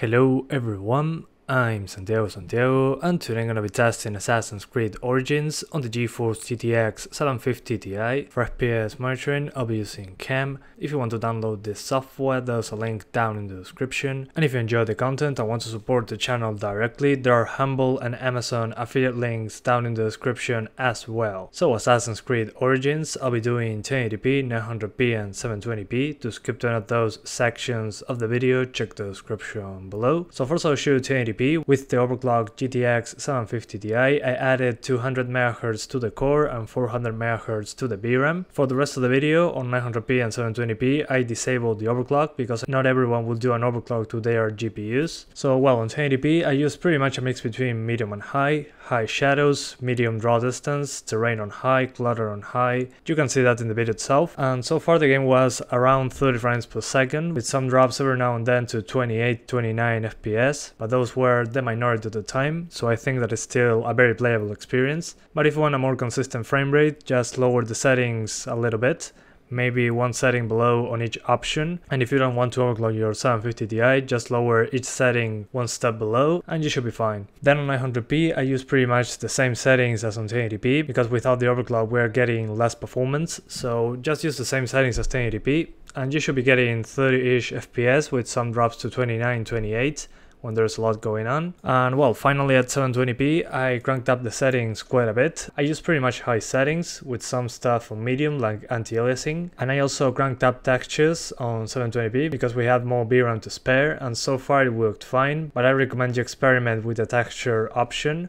Hello everyone, I'm Santiago, and today I'm gonna be testing Assassin's Creed Origins on the GeForce GTX 750 Ti. For FPS monitoring, I'll be using CAM. If you want to download this software, there's a link down in the description. And if you enjoy the content and want to support the channel directly, there are Humble and Amazon affiliate links down in the description as well. So Assassin's Creed Origins, I'll be doing 1080p, 900p and 720p. To skip to any of those sections of the video, check the description below. So first I'll show you 1080p. With the overclocked GTX 750 Ti, I added 200 MHz to the core and 400 MHz to the VRAM. For the rest of the video, on 900p and 720p, I disabled the overclock because not everyone will do an overclock to their GPUs. So well, on 1080p, I used pretty much a mix between medium and high shadows, medium draw distance, terrain on high, clutter on high. You can see that in the video itself. And so far the game was around 30 frames per second, with some drops every now and then to 28, 29 FPS, but those were the minority of the time, so I think that it's still a very playable experience. But if you want a more consistent frame rate, just lower the settings a little bit, maybe one setting below on each option. And if you don't want to overclock your 750 Ti, just lower each setting one step below and you should be fine. Then on 900p, I use pretty much the same settings as on 1080p, because without the overclock we're getting less performance, so just use the same settings as 1080p and you should be getting 30-ish FPS with some drops to 29, 28 when there's a lot going on. And well, finally at 720p, I cranked up the settings quite a bit. I use pretty much high settings with some stuff on medium like anti-aliasing, and I also cranked up textures on 720p because we had more VRAM to spare, and so far it worked fine, but I recommend you experiment with the texture option.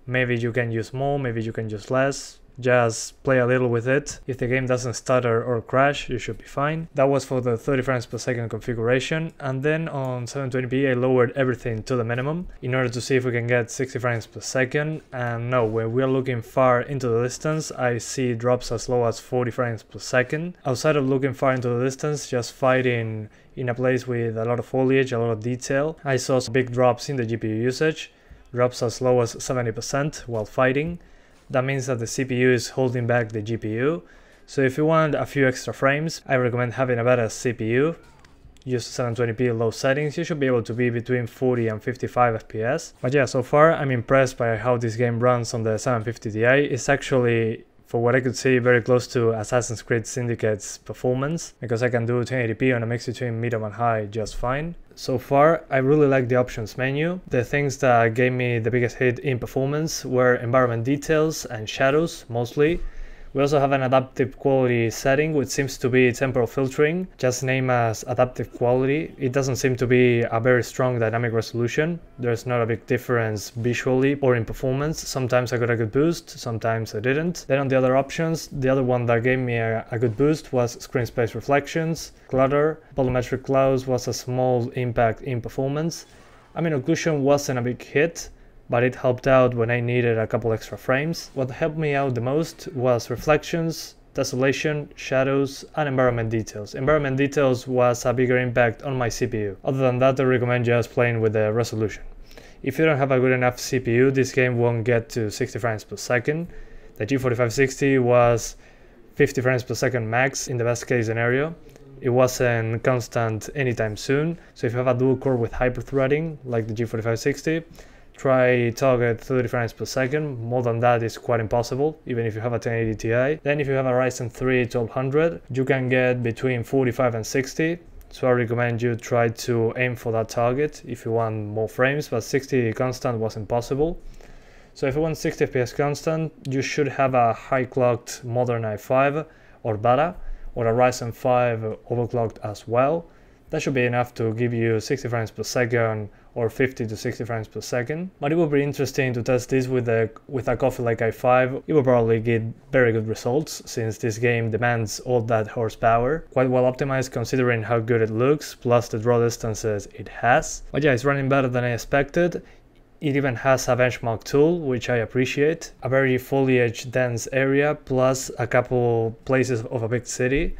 Maybe you can use more, maybe you can use less. Just play a little with it. If the game doesn't stutter or crash, you should be fine. That was for the 30 frames per second configuration, and then on 720p I lowered everything to the minimum in order to see if we can get 60 frames per second, and no, when we are looking far into the distance I see drops as low as 40 frames per second. Outside of looking far into the distance, just fighting in a place with a lot of foliage, a lot of detail, I saw some big drops in the GPU usage, drops as low as 70% while fighting. That means that the CPU is holding back the GPU. So if you want a few extra frames, I recommend having a better CPU. Use 720p low settings, you should be able to be between 40 and 55 FPS. But yeah, so far I'm impressed by how this game runs on the 750 Ti. It's actually, for what I could see, very close to Assassin's Creed Syndicate's performance, because I can do 1080p on a mix between medium and high just fine. So far, I really like the options menu. The things that gave me the biggest hit in performance were environment details and shadows, mostly. We also have an adaptive quality setting, which seems to be temporal filtering, just named as adaptive quality. It doesn't seem to be a very strong dynamic resolution. There's not a big difference visually or in performance. Sometimes I got a good boost, sometimes I didn't. Then on the other options, the other one that gave me a good boost was screen space reflections, clutter. Volumetric clouds was a small impact in performance. I mean, occlusion wasn't a big hit, but it helped out when I needed a couple extra frames. What helped me out the most was reflections, tessellation, shadows, and environment details. Environment details was a bigger impact on my CPU. Other than that, I recommend just playing with the resolution. If you don't have a good enough CPU, this game won't get to 60 frames per second. The G4560 was 50 frames per second max in the best case scenario. It wasn't constant anytime soon, so if you have a dual core with hyper-threading like the G4560, try target 30 frames per second. More than that is quite impossible, even if you have a 1080 Ti. Then if you have a Ryzen 3 1200, you can get between 45 and 60. So I recommend you try to aim for that target if you want more frames, but 60 constant was impossible. So if you want 60 FPS constant, you should have a high clocked modern i5 or better, or a Ryzen 5 overclocked as well. That should be enough to give you 60 frames per second or 50 to 60 frames per second. But it will be interesting to test this with a coffee like i5. It will probably get very good results, since this game demands all that horsepower. Quite well optimized considering how good it looks, plus the draw distances it has. But yeah, it's running better than I expected. It even has a benchmark tool, which I appreciate. A very foliage dense area, plus a couple places of a big city.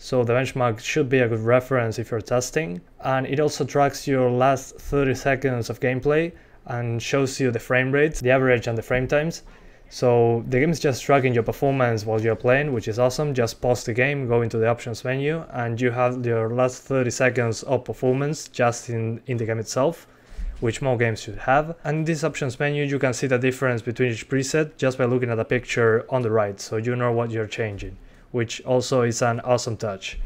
So the benchmark should be a good reference if you're testing. And it also tracks your last 30 seconds of gameplay and shows you the frame rates, the average and the frame times. So the game is just tracking your performance while you're playing, which is awesome. Just pause the game, go into the options menu, and you have your last 30 seconds of performance just in the game itself, which more games should have. And in this options menu you can see the difference between each preset just by looking at the picture on the right, so you know what you're changing, which also is an awesome touch.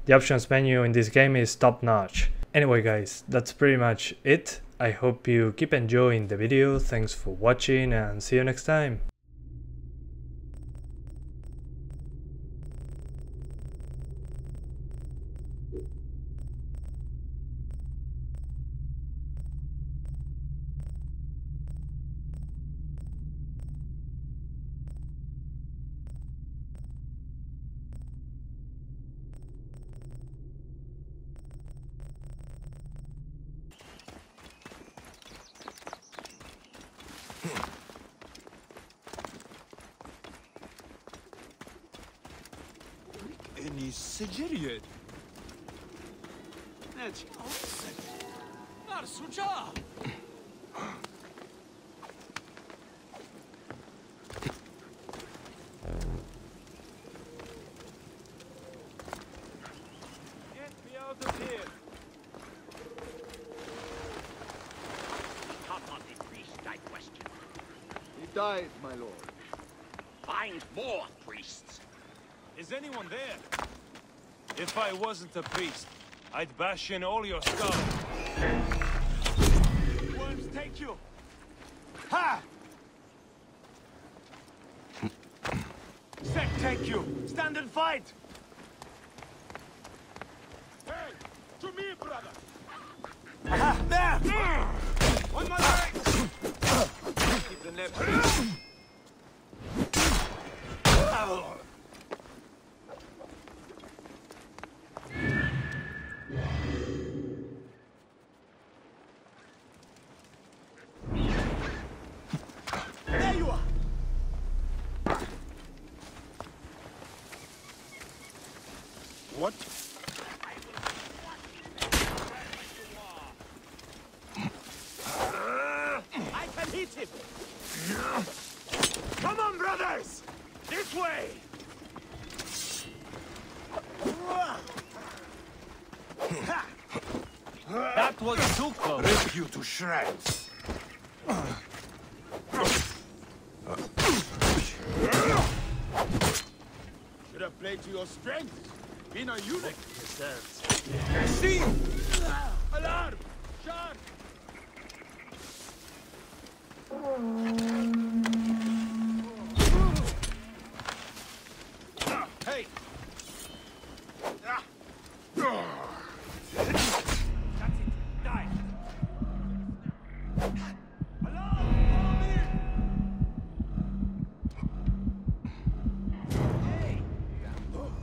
The options menu in this game is top notch. Anyway guys, that's pretty much it. I hope you keep enjoying the video, thanks for watching and see you next time. سجريت نرسجا Get me out of here. Top of the priest, I question. He died, my lord. Find more priests. Is anyone there? If I wasn't a priest, I'd bash in all your skull. Worms take you! Ha! Sec take you! Stand and fight! Hey! To me, brother! Aha! There! On my legs! Keep the net free. What? I can hit him! Come on, brothers! This way! That was too close. Rip you to shreds. Should have played to your strength. Been a eunuch. See? Alarm! Shark! Hey! That's it. Die! Alarm! Follow me! Hey!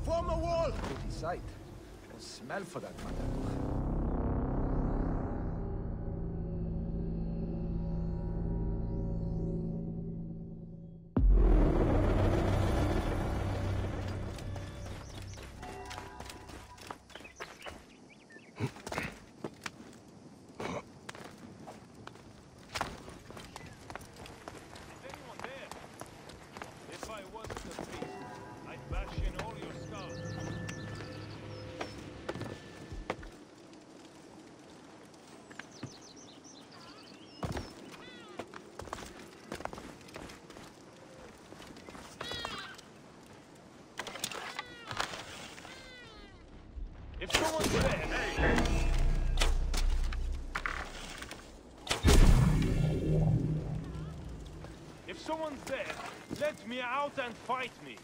Form a wall! Pretty sight. Or smell for that matter. If someone's there, hey! If someone's there, let me out and fight me.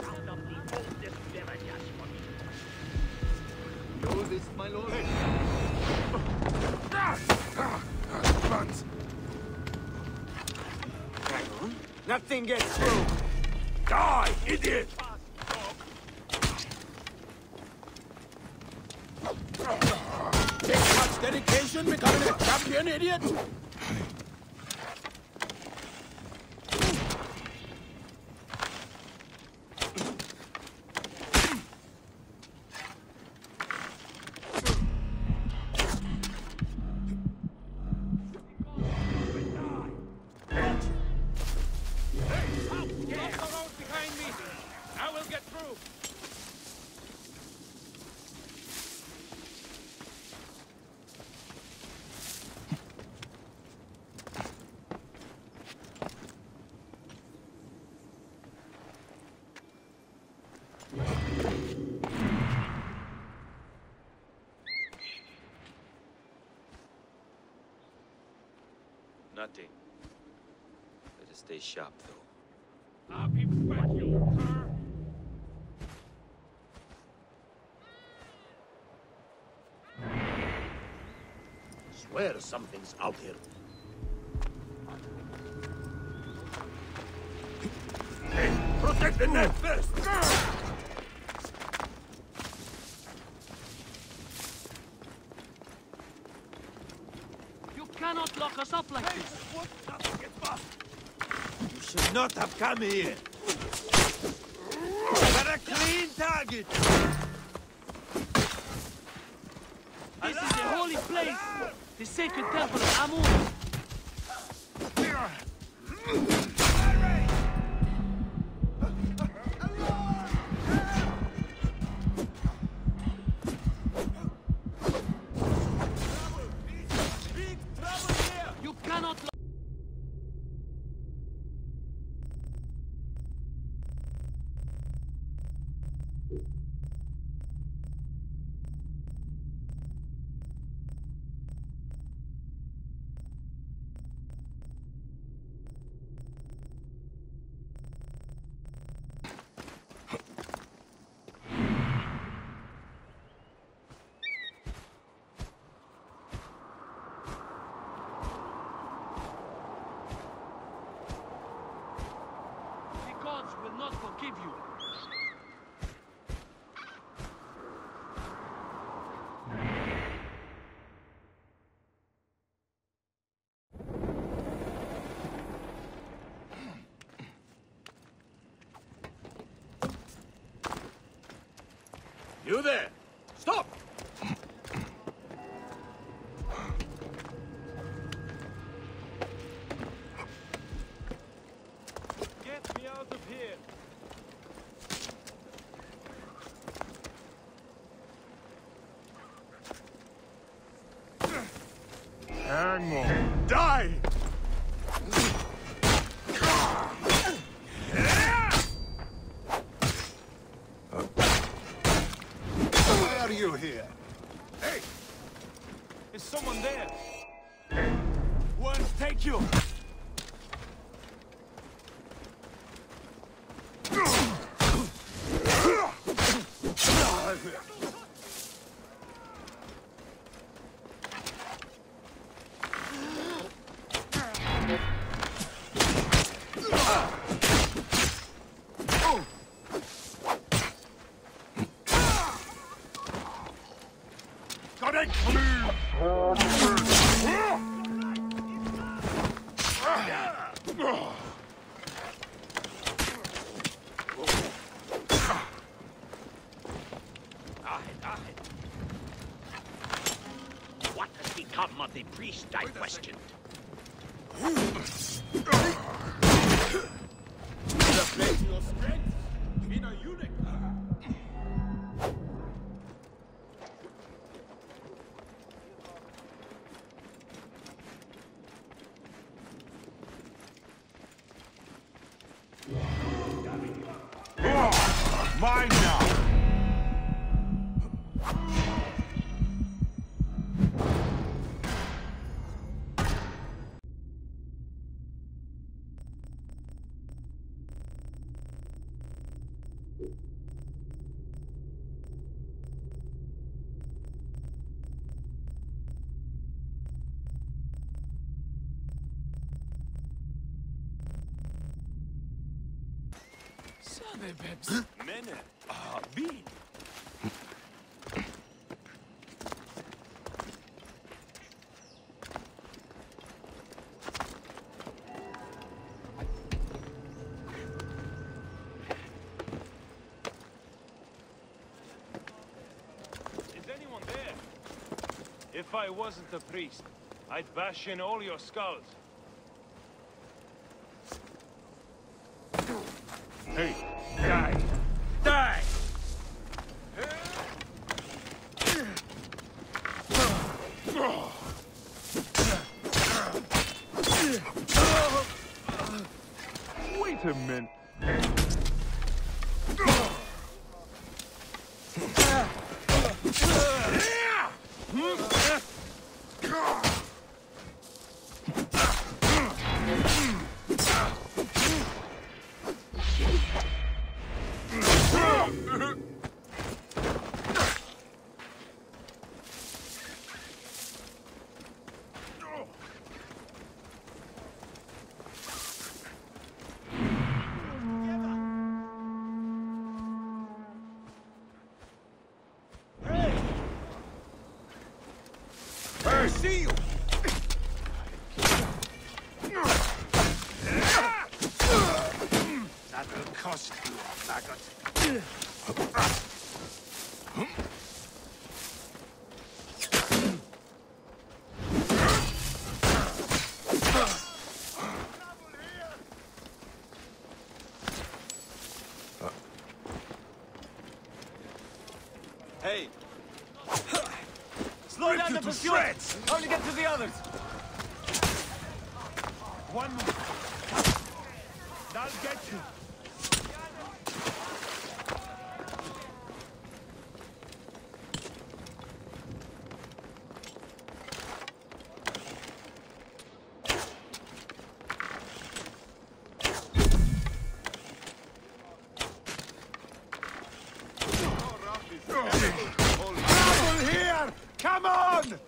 Round up the oldest villagers for me. Know this, my lord? Buns. Nothing gets through. Die, idiot! Takes much dedication becoming a champion, idiot? through! Nothing. Better stay sharp, though. I'll be back, you sir. Swear something's out here. Hey, protect the net first! You cannot lock us up like this. What? Nothing gets past. You should not have come here. Got a clean target. This is a holy place. The sacred temple of Amun. Big trouble here. You cannot lock. The gods will not forgive you. You there! Stop! Get me out of here. Hang on! Die! Why are you here? Hey! Is someone there? One, take you. Gotta clear! What has become of the priest, I questioned? Place your strength in a eunuch. Mine now! Mene. Bean. Is anyone there? If I wasn't a priest, I'd bash in all your skulls. Hey, die! Die! compliment. See you. That will cost you, maggot. Hey, Slow down the pursuit! How to get to the others? One more. That'll get you. Trouble here! Come on!